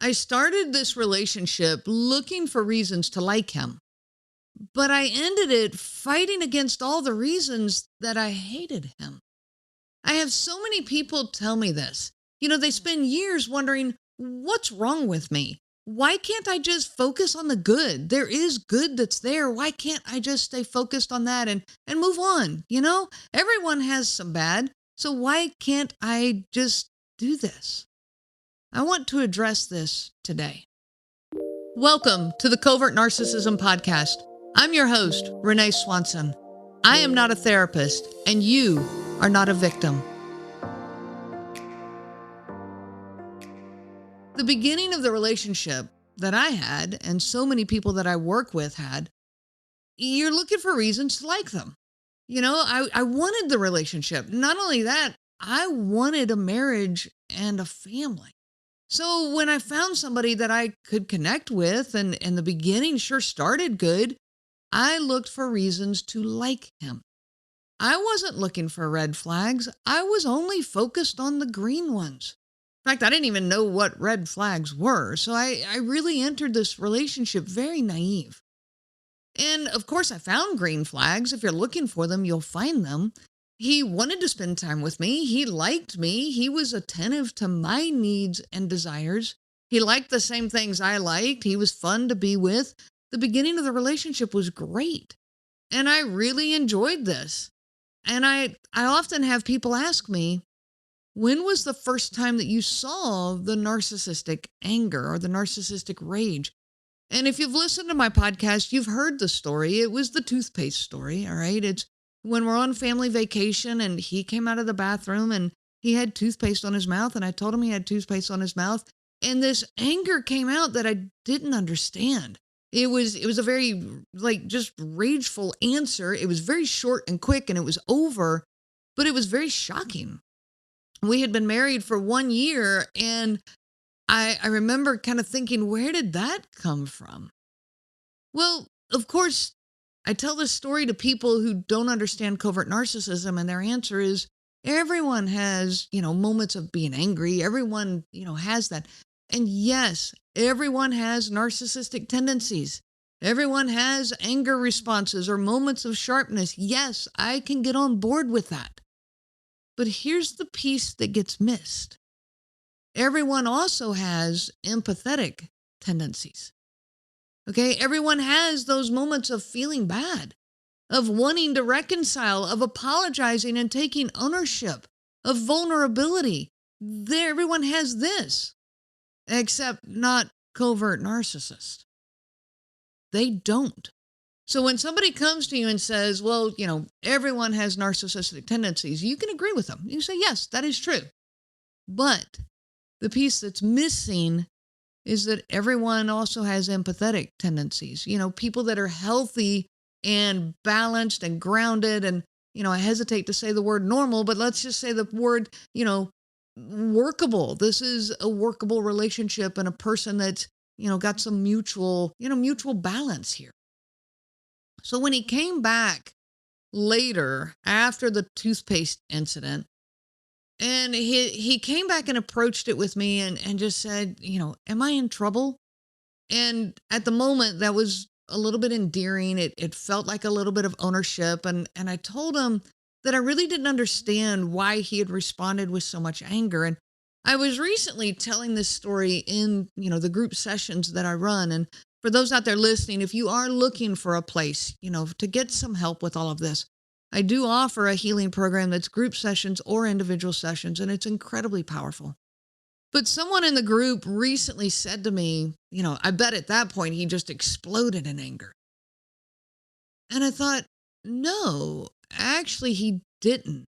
I started this relationship looking for reasons to like him, but I ended it fighting against all the reasons that I hated him. I have so many people tell me this. They spend years wondering, what's wrong with me? Why can't I just focus on the good? There is good that's there. Why can't I just stay focused on that and move on? Everyone has some bad. So why can't I just do this? I want to address this today. Welcome to the Covert Narcissism podcast. I'm your host, Renee Swanson. I am not a therapist, and you are not a victim. The beginning of the relationship that I had, and so many people that I work with had, you're looking for reasons to like them. I wanted the relationship. Not only that, I wanted a marriage and a family. So when I found somebody that I could connect with, and the beginning sure started good, I looked for reasons to like him. I wasn't looking for red flags. I was only focused on the green ones. In fact, I didn't even know what red flags were. So I really entered this relationship very naive. And of course, I found green flags. If you're looking for them, you'll find them. He wanted to spend time with me. He liked me. He was attentive to my needs and desires. He liked the same things I liked. He was fun to be with. The beginning of the relationship was great. And I really enjoyed this. And I often have people ask me, when was the first time that you saw the narcissistic anger or the narcissistic rage? And if you've listened to my podcast, you've heard the story. It was the toothpaste story, all right? It's when we're on family vacation and he came out of the bathroom and he had toothpaste on his mouth, and I told him he had toothpaste on his mouth, and this anger came out that I didn't understand. It was a very just rageful answer. It was very short and quick, and it was over, but it was very shocking. We had been married for 1 year, and I remember kind of thinking, where did that come from? Well, of course, I tell this story to people who don't understand covert narcissism, and their answer is, everyone has, moments of being angry. Everyone, has that. And yes, everyone has narcissistic tendencies. Everyone has anger responses or moments of sharpness. Yes, I can get on board with that. But here's the piece that gets missed. Everyone also has empathetic tendencies. Okay, everyone has those moments of feeling bad, of wanting to reconcile, of apologizing and taking ownership, of vulnerability. Everyone has this, except not covert narcissists. They don't. So when somebody comes to you and says, well, everyone has narcissistic tendencies, you can agree with them. You say, yes, that is true. But the piece that's missing is that everyone also has empathetic tendencies. People that are healthy and balanced and grounded. And, I hesitate to say the word normal, but let's just say the word, workable. This is a workable relationship and a person that's, got some mutual balance here. So when he came back later after the toothpaste incident, and he came back and approached it with me and just said, am I in trouble? And at the moment, that was a little bit endearing. It felt like a little bit of ownership. And I told him that I really didn't understand why he had responded with so much anger. And I was recently telling this story in, the group sessions that I run. And for those out there listening, if you are looking for a place, to get some help with all of this, I do offer a healing program that's group sessions or individual sessions, and it's incredibly powerful. But someone in the group recently said to me, I bet at that point he just exploded in anger. And I thought, no, actually he didn't.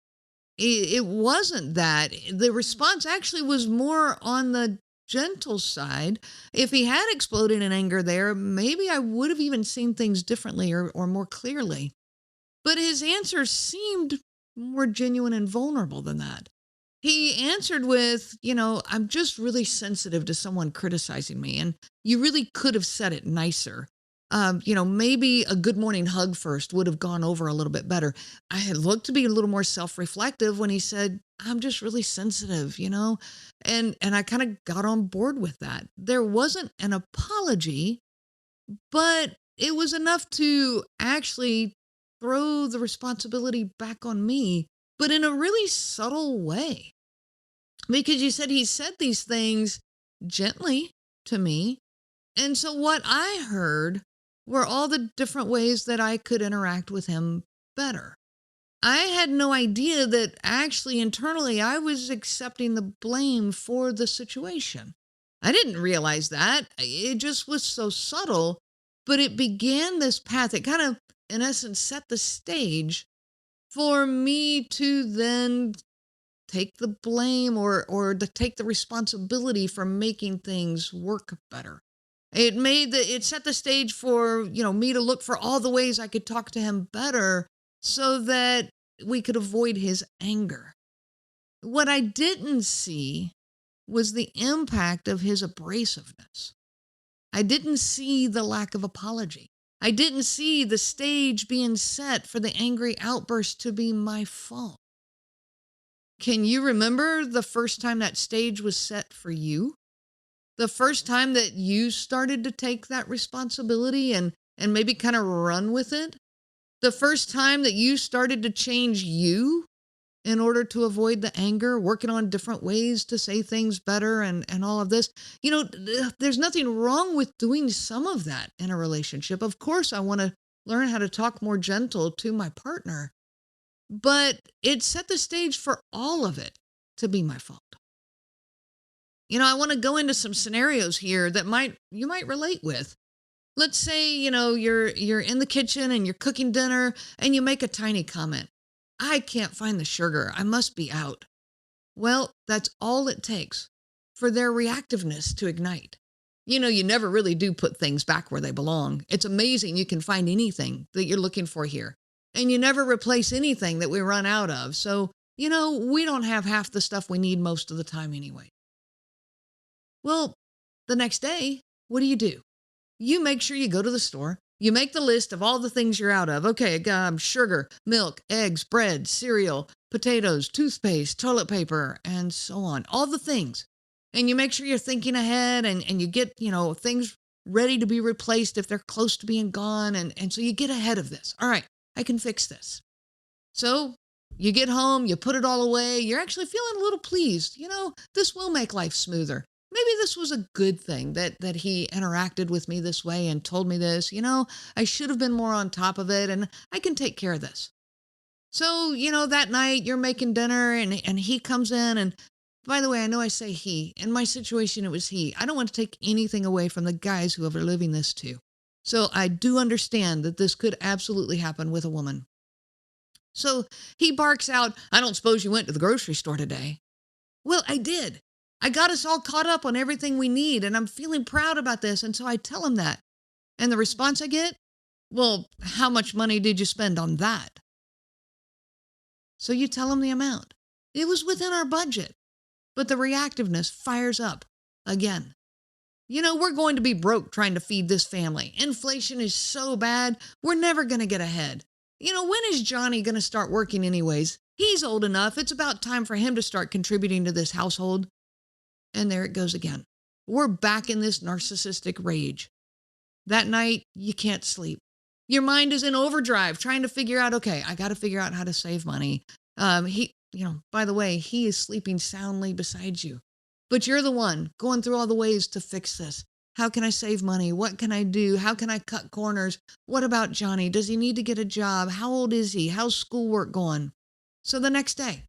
It wasn't that. The response actually was more on the gentle side. If he had exploded in anger there, maybe I would have even seen things differently or more clearly. But his answer seemed more genuine and vulnerable than that. He answered with, I'm just really sensitive to someone criticizing me, and you really could have said it nicer. Maybe a good morning hug first would have gone over a little bit better. I had looked to be a little more self-reflective when he said, I'm just really sensitive, and I kind of got on board with that. There wasn't an apology, but it was enough to actually throw the responsibility back on me, but in a really subtle way. Because you said he said these things gently to me. And so what I heard were all the different ways that I could interact with him better. I had no idea that actually internally I was accepting the blame for the situation. I didn't realize that. It just was so subtle, but it began this path. It kind of, in essence, set the stage for me to then take the blame or to take the responsibility for making things work better. It set the stage for, me to look for all the ways I could talk to him better so that we could avoid his anger. What I didn't see was the impact of his abrasiveness. I didn't see the lack of apology. I didn't see the stage being set for the angry outburst to be my fault. Can you remember the first time that stage was set for you? The first time that you started to take that responsibility and maybe kind of run with it? The first time that you started to change you in order to avoid the anger, working on different ways to say things better and all of this? There's nothing wrong with doing some of that in a relationship. Of course, I want to learn how to talk more gentle to my partner, but it set the stage for all of it to be my fault. I want to go into some scenarios here that you might relate with. Let's say, you're in the kitchen and you're cooking dinner and you make a tiny comment. I can't find the sugar. I must be out. Well, that's all it takes for their reactiveness to ignite. You never really do put things back where they belong. It's amazing you can find anything that you're looking for here. And you never replace anything that we run out of. So, we don't have half the stuff we need most of the time anyway. Well, the next day, what do? You make sure you go to the store. You make the list of all the things you're out of. Okay, sugar, milk, eggs, bread, cereal, potatoes, toothpaste, toilet paper, and so on. All the things. And you make sure you're thinking ahead and you get, things ready to be replaced if they're close to being gone. And so you get ahead of this. All right, I can fix this. So you get home, you put it all away. You're actually feeling a little pleased. This will make life smoother. Maybe this was a good thing that he interacted with me this way and told me this. I should have been more on top of it, and I can take care of this. So, that night you're making dinner and he comes in. And by the way, I know I say he. In my situation, it was he. I don't want to take anything away from the guys who are living this too. So I do understand that this could absolutely happen with a woman. So he barks out, I don't suppose you went to the grocery store today. Well, I did. I got us all caught up on everything we need, and I'm feeling proud about this. And so I tell him that. And the response I get, well, how much money did you spend on that? So you tell him the amount. It was within our budget. But the reactiveness fires up again. We're going to be broke trying to feed this family. Inflation is so bad, we're never going to get ahead. When is Johnny going to start working anyways? He's old enough. It's about time for him to start contributing to this household. And there it goes again. We're back in this narcissistic rage. That night, you can't sleep. Your mind is in overdrive, trying to figure out, okay, I got to figure out how to save money. By the way, he is sleeping soundly beside you. But you're the one going through all the ways to fix this. How can I save money? What can I do? How can I cut corners? What about Johnny? Does he need to get a job? How old is he? How's schoolwork going? So the next day,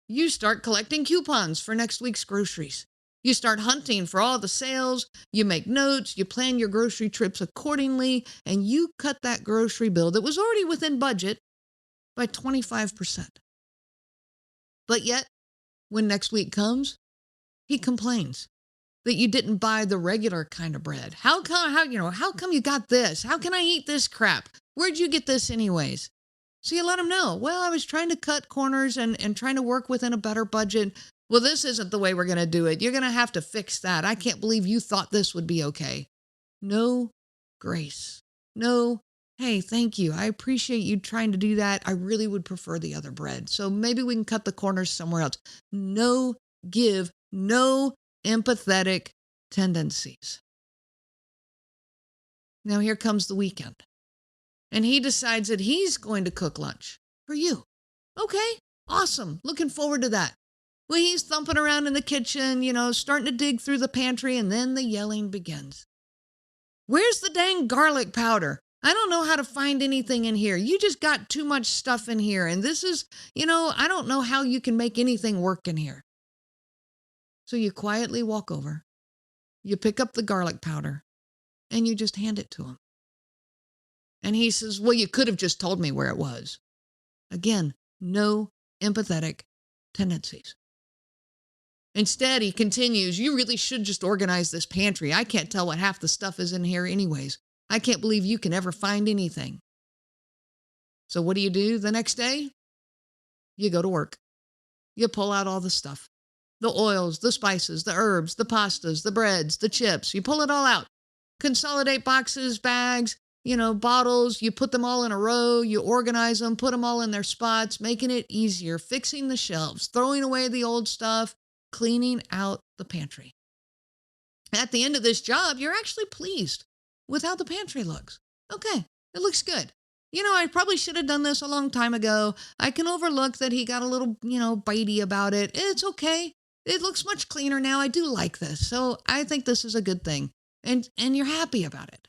you start collecting coupons for next week's groceries. You start hunting for all the sales, you make notes, you plan your grocery trips accordingly, and you cut that grocery bill that was already within budget by 25%. But yet, when next week comes, he complains that you didn't buy the regular kind of bread. How come you got this? How can I eat this crap? Where'd you get this anyways? So you let him know, well, I was trying to cut corners and trying to work within a better budget. Well, this isn't the way we're going to do it. You're going to have to fix that. I can't believe you thought this would be okay. No grace. No, hey, thank you. I appreciate you trying to do that. I really would prefer the other bread. So maybe we can cut the corners somewhere else. No give, no empathetic tendencies. Now here comes the weekend. And he decides that he's going to cook lunch for you. Okay, awesome. Looking forward to that. Well, he's thumping around in the kitchen, starting to dig through the pantry, and then the yelling begins. Where's the dang garlic powder? I don't know how to find anything in here. You just got too much stuff in here. And this is, I don't know how you can make anything work in here. So you quietly walk over, you pick up the garlic powder, and you just hand it to him. And he says, well, you could have just told me where it was. Again, no empathetic tendencies. Instead, he continues, you really should just organize this pantry. I can't tell what half the stuff is in here anyways. I can't believe you can ever find anything. So what do the next day? You go to work. You pull out all the stuff. The oils, the spices, the herbs, the pastas, the breads, the chips. You pull it all out. Consolidate boxes, bags, bottles. You put them all in a row. You organize them, put them all in their spots, making it easier, fixing the shelves, throwing away the old stuff, cleaning out the pantry. At the end of this job, you're actually pleased with how the pantry looks. Okay, it looks good. I probably should have done this a long time ago. I can overlook that he got a little, bitey about it. It's okay. It looks much cleaner now. I do like this. So I think this is a good thing. And you're happy about it.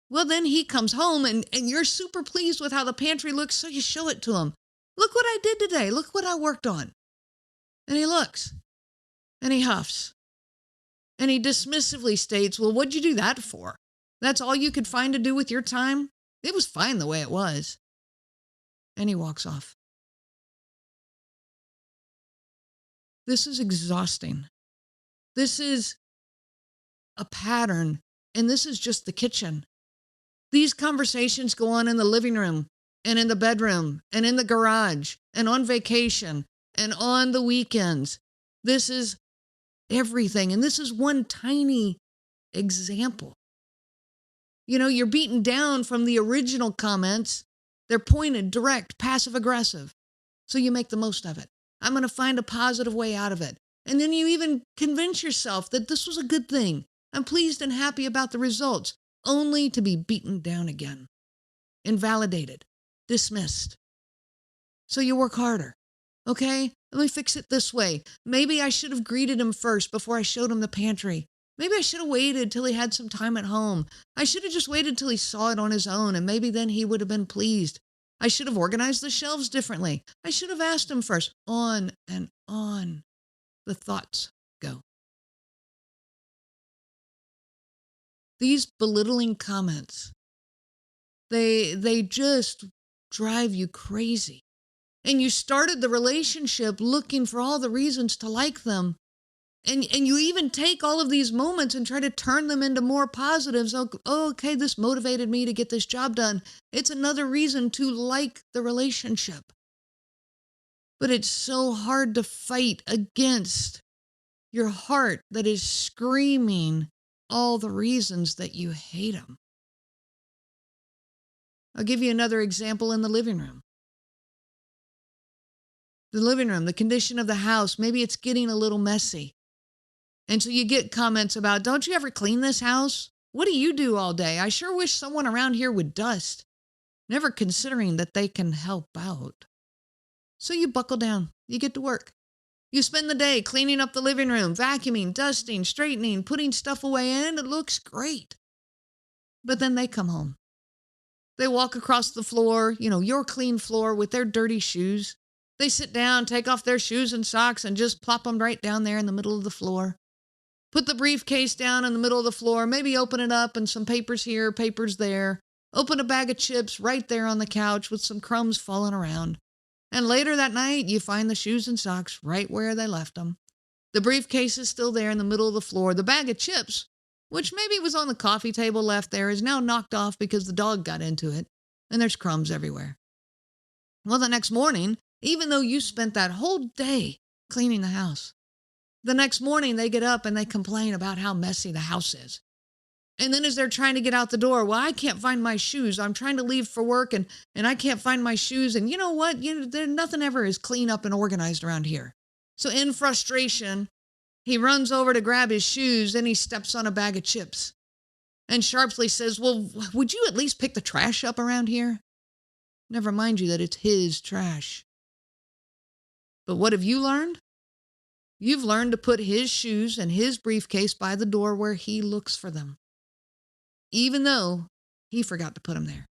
Well, then he comes home and you're super pleased with how the pantry looks. So you show it to him. Look what I did today. Look what I worked on. And he looks and he huffs and he dismissively states, well, what'd you do that for? That's all you could find to do with your time? It was fine the way it was. And he walks off. This is exhausting. This is a pattern, and this is just the kitchen. These conversations go on in the living room and in the bedroom and in the garage and on vacation and on the weekends. This is everything, and this is one tiny example. You're beaten down from the original comments. They're pointed, direct, passive-aggressive. So you make the most of it. I'm going to find a positive way out of it. And then you even convince yourself that this was a good thing. I'm pleased and happy about the results, only to be beaten down again, invalidated, dismissed. So you work harder. Okay, let me fix it this way. Maybe I should have greeted him first before I showed him the pantry. Maybe I should have waited till he had some time at home. I should have just waited till he saw it on his own, and maybe then he would have been pleased. I should have organized the shelves differently. I should have asked him first. On and on the thoughts go. These belittling comments, they just drive you crazy. And you started the relationship looking for all the reasons to like them. And you even take all of these moments and try to turn them into more positives. Oh, okay, this motivated me to get this job done. It's another reason to like the relationship. But it's so hard to fight against your heart that is screaming all the reasons that you hate them. I'll give you another example in the living room. The living room, the condition of the house, maybe it's getting a little messy. And so you get comments about, don't you ever clean this house? What do you do all day? I sure wish someone around here would dust. Never considering that they can help out. So you buckle down. You get to work. You spend the day cleaning up the living room, vacuuming, dusting, straightening, putting stuff away, and it looks great. But then they come home. They walk across the floor, your clean floor with their dirty shoes. They sit down, take off their shoes and socks, and just plop them right down there in the middle of the floor. Put the briefcase down in the middle of the floor, maybe open it up and some papers here, papers there. Open a bag of chips right there on the couch with some crumbs falling around. And later that night, you find the shoes and socks right where they left them. The briefcase is still there in the middle of the floor. The bag of chips, which maybe was on the coffee table left there, is now knocked off because the dog got into it. And there's crumbs everywhere. Well, the next morning, even though you spent that whole day cleaning the house, the next morning they get up and they complain about how messy the house is. And then as they're trying to get out the door, well, I can't find my shoes. I'm trying to leave for work and I can't find my shoes. And you know what? Nothing ever is clean up and organized around here. So in frustration, he runs over to grab his shoes and he steps on a bag of chips and sharply says, well, would you at least pick the trash up around here? Never mind you that it's his trash. But what have you learned? You've learned to put his shoes and his briefcase by the door where he looks for them, even though he forgot to put them there.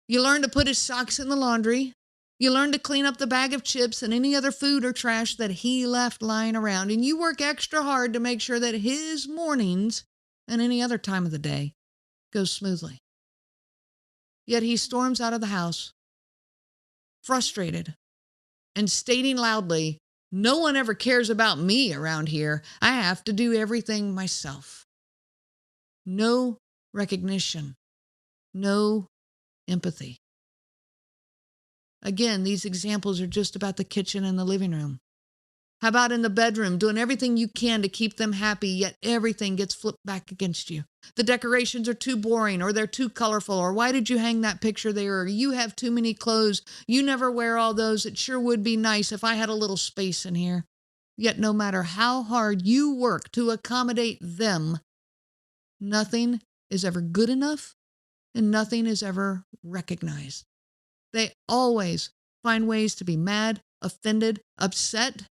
You learn to put his socks in the laundry. You learn to clean up the bag of chips and any other food or trash that he left lying around. And you work extra hard to make sure that his mornings and any other time of the day goes smoothly. Yet he storms out of the house, frustrated, and stating loudly, no one ever cares about me around here. I have to do everything myself. No recognition. No empathy. Again, these examples are just about the kitchen and the living room. How about in the bedroom, doing everything you can to keep them happy, yet everything gets flipped back against you? The decorations are too boring, or they're too colorful, or why did you hang that picture there, or you have too many clothes, you never wear all those, it sure would be nice if I had a little space in here. Yet no matter how hard you work to accommodate them, nothing is ever good enough, and nothing is ever recognized. They always find ways to be mad, offended, upset,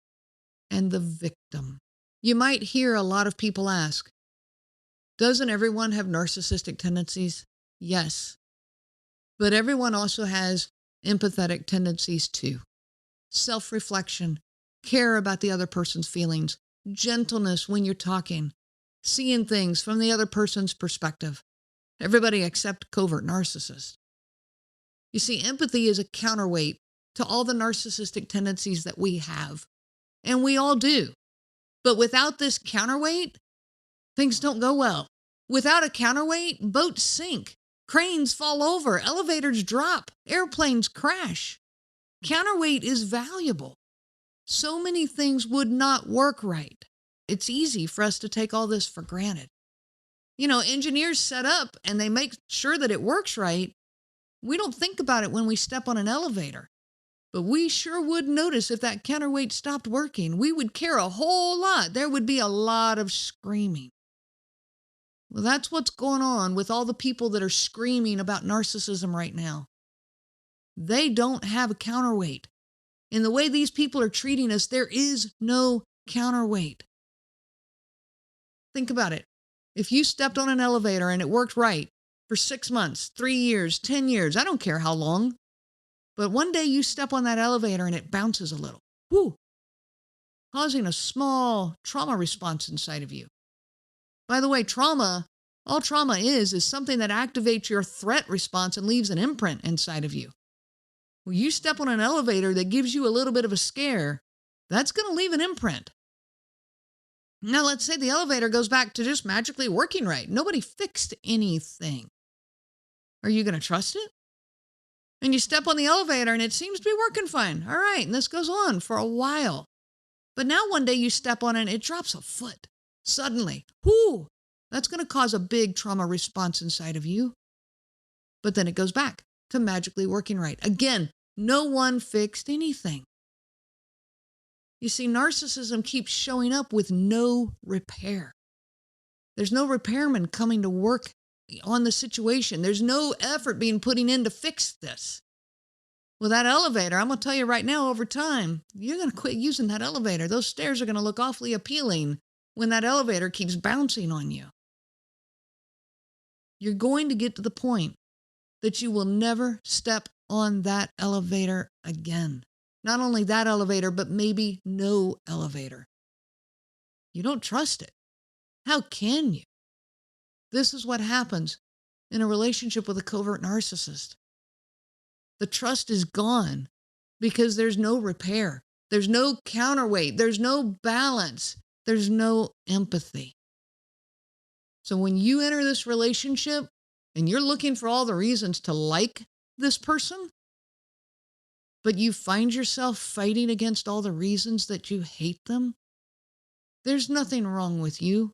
and the victim. You might hear a lot of people ask, doesn't everyone have narcissistic tendencies? Yes. But everyone also has empathetic tendencies too. Self-reflection, care about the other person's feelings, gentleness when you're talking, seeing things from the other person's perspective. Everybody except covert narcissists. You see, empathy is a counterweight to all the narcissistic tendencies that we have. And we all do. But without this counterweight, things don't go well. Without a counterweight, boats sink, cranes fall over, elevators drop, airplanes crash. Counterweight is valuable. So many things would not work right. It's easy for us to take all this for granted. You know, engineers set up and they make sure that it works right. We don't think about it when we step on an elevator, but we sure would notice if that counterweight stopped working. We would care a whole lot. There would be a lot of screaming. Well, that's what's going on with all the people that are screaming about narcissism right now. They don't have a counterweight. In the way these people are treating us, there is no counterweight. Think about it. If you stepped on an elevator and it worked right, for 6 months, 3 years, 10 years, I don't care how long. But one day you step on that elevator and it bounces a little, causing a small trauma response inside of you. By the way, all trauma is something that activates your threat response and leaves an imprint inside of you. When you step on an elevator that gives you a little bit of a scare, that's going to leave an imprint. Now, let's say the elevator goes back to just magically working right. Nobody fixed anything. Are you going to trust it? And you step on the elevator and it seems to be working fine. All right, and this goes on for a while. But now one day you step on it and it drops a foot. Suddenly, that's going to cause a big trauma response inside of you. But then it goes back to magically working right. Again, no one fixed anything. You see, narcissism keeps showing up with no repair. There's no repairman coming to work on the situation. There's no effort being put in to fix this. Well, that elevator, I'm going to tell you right now, over time, you're going to quit using that elevator. Those stairs are going to look awfully appealing when that elevator keeps bouncing on you. You're going to get to the point that you will never step on that elevator again. Not only that elevator, but maybe no elevator. You don't trust it. How can you? This is what happens in a relationship with a covert narcissist. The trust is gone because there's no repair. There's no counterweight. There's no balance. There's no empathy. So when you enter this relationship and you're looking for all the reasons to like this person, but you find yourself fighting against all the reasons that you hate them, there's nothing wrong with you.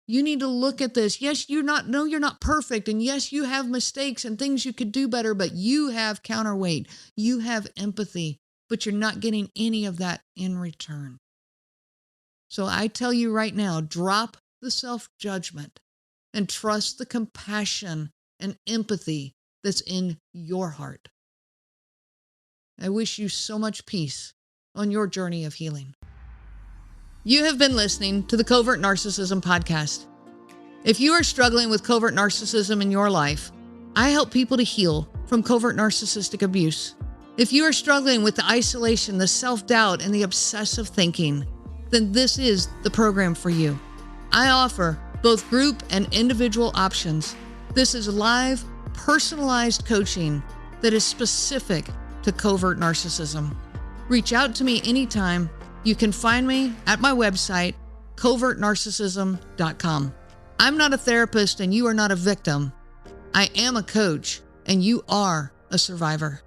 You need to look at this. Yes, you're not perfect. And yes, you have mistakes and things you could do better, but you have counterweight. You have empathy, but you're not getting any of that in return. So I tell you right now, drop the self-judgment and trust the compassion and empathy that's in your heart. I wish you so much peace on your journey of healing. You have been listening to the Covert Narcissism podcast. If you are struggling with covert narcissism in your life, I help people to heal from covert narcissistic abuse. If you are struggling with the isolation, the self-doubt, and the obsessive thinking, then this is the program for you. I offer both group and individual options. This is live, personalized coaching that is specific to covert narcissism. Reach out to me anytime. You can find me at my website, covertnarcissism.com. I'm not a therapist and you are not a victim. I am a coach and you are a survivor.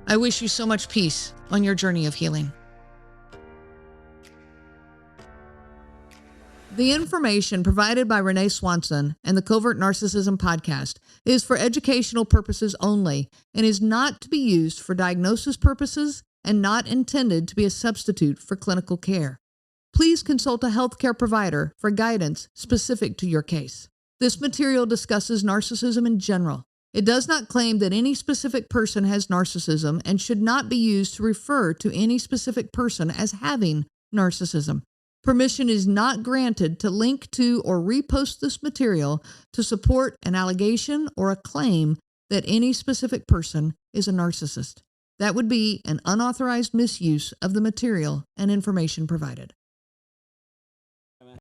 I wish you so much peace on your journey of healing. The information provided by Renee Swanson and the Covert Narcissism podcast is for educational purposes only and is not to be used for diagnosis purposes and not intended to be a substitute for clinical care. Please consult a healthcare provider for guidance specific to your case. This material discusses narcissism in general. It does not claim that any specific person has narcissism and should not be used to refer to any specific person as having narcissism. Permission is not granted to link to or repost this material to support an allegation or a claim that any specific person is a narcissist. That would be an unauthorized misuse of the material and information provided.